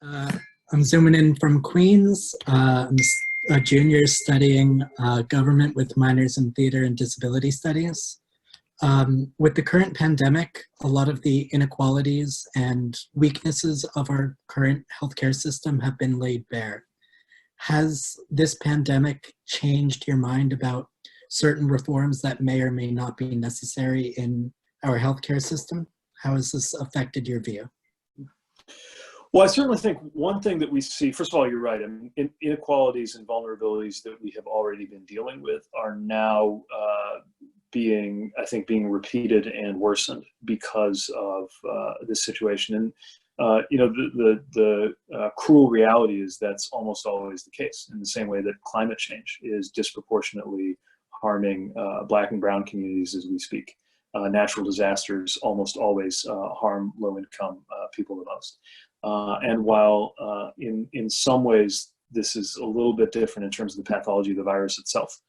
Uh, I'm zooming in from Queens. A junior studying government with minors in theater and disability studies. With the current pandemic, a lot of the inequalities and weaknesses of our current healthcare system have been laid bare. Has this pandemic changed your mind about certain reforms that may or may not be necessary in our healthcare system? How has this affected your view? Well, I certainly think one thing that we see, first of all, you're right. I mean, inequalities and vulnerabilities that we have already been dealing with are now being repeated and worsened because of this situation. And the cruel reality is that's almost always the case. In the same way that climate change is disproportionately harming Black and brown communities as we speak. Natural disasters almost always harm low-income people the most. And while in some ways this is a little bit different in terms of the pathology of the virus itself,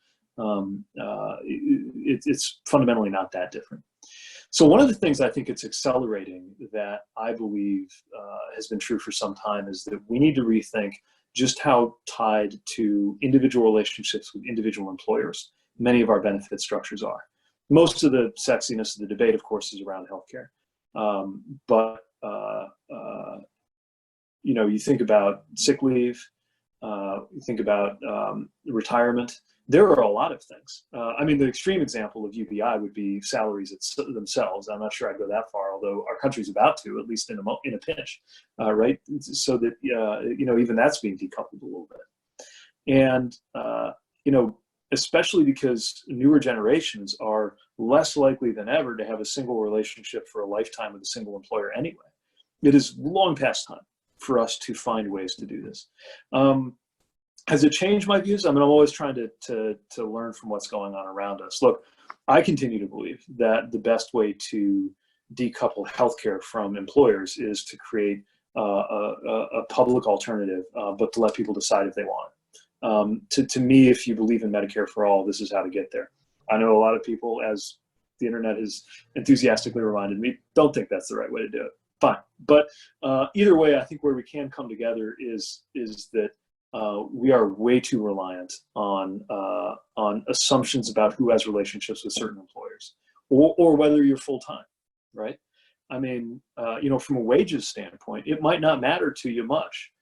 it's fundamentally not that different. So one of the things I think it's accelerating that I believe has been true for some time is that we need to rethink just how tied to individual relationships with individual employers many of our benefit structures are. Most of the sexiness of the debate, of course, is around healthcare. You think about sick leave, you think about retirement. There are a lot of things. I mean, the extreme example of UBI would be salaries themselves. I'm not sure I'd go that far, although our country's about to, at least in a pinch, right? So that, even that's being decoupled a little bit. And, especially because newer generations are less likely than ever to have a single relationship for a lifetime with a single employer anyway. It is long past time for us to find ways to do this. Has it changed my views? I mean, I'm always trying to learn from what's going on around us. Look, I continue to believe that the best way to decouple healthcare from employers is to create a public alternative, but to let people decide if they want it. To me, if you believe in Medicare for all, this is how to get there. I know a lot of people, as the internet has enthusiastically reminded me, don't think that's the right way to do it. Fine. But either way, I think where we can come together is that we are way too reliant on assumptions about who has relationships with certain employers, or whether you're full-time, right? I mean, from a wages standpoint, it might not matter to you much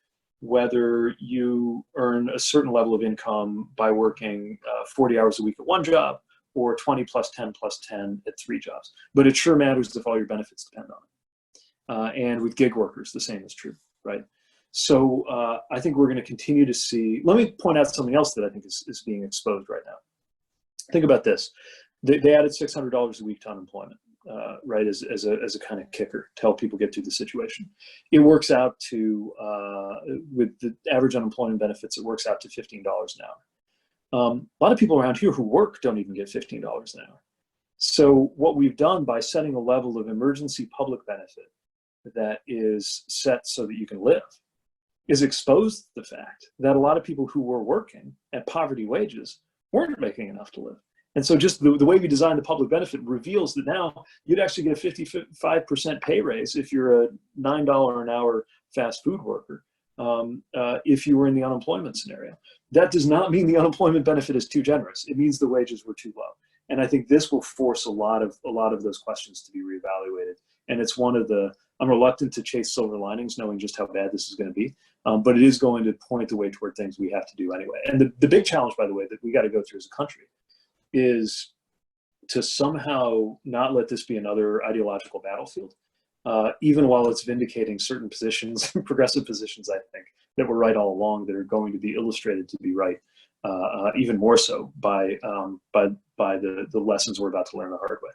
whether you earn a certain level of income by working 40 hours a week at one job or 20 plus 10 plus 10 at 3 jobs. But it sure matters if all your benefits depend on it. And with gig workers, the same is true, right? So I think we're going to continue to see, let me point out something else that I think is being exposed right now. Think about this. They added $600 a week to unemployment, right, as a kind of kicker to help people get through the situation. It works out to, with the average unemployment benefits, it works out to $15 an hour. A lot of people around here who work don't even get $15 an hour. So what we've done by setting a level of emergency public benefit that is set so that you can live is exposed the fact that a lot of people who were working at poverty wages weren't making enough to live. And so just the way we designed the public benefit reveals that now you'd actually get a 55% pay raise if you're a $9 an hour fast food worker, if you were in the unemployment scenario. That does not mean the unemployment benefit is too generous. It means the wages were too low. And I think this will force a lot of those questions to be reevaluated. And it's one of the, I'm reluctant to chase silver linings knowing just how bad this is going to be, but it is going to point the way toward things we have to do anyway. And the big challenge, by the way, that we got to go through as a country is to somehow not let this be another ideological battlefield, even while it's vindicating certain positions, progressive positions, I think, that were right all along that are going to be illustrated to be right, even more so by the lessons we're about to learn the hard way.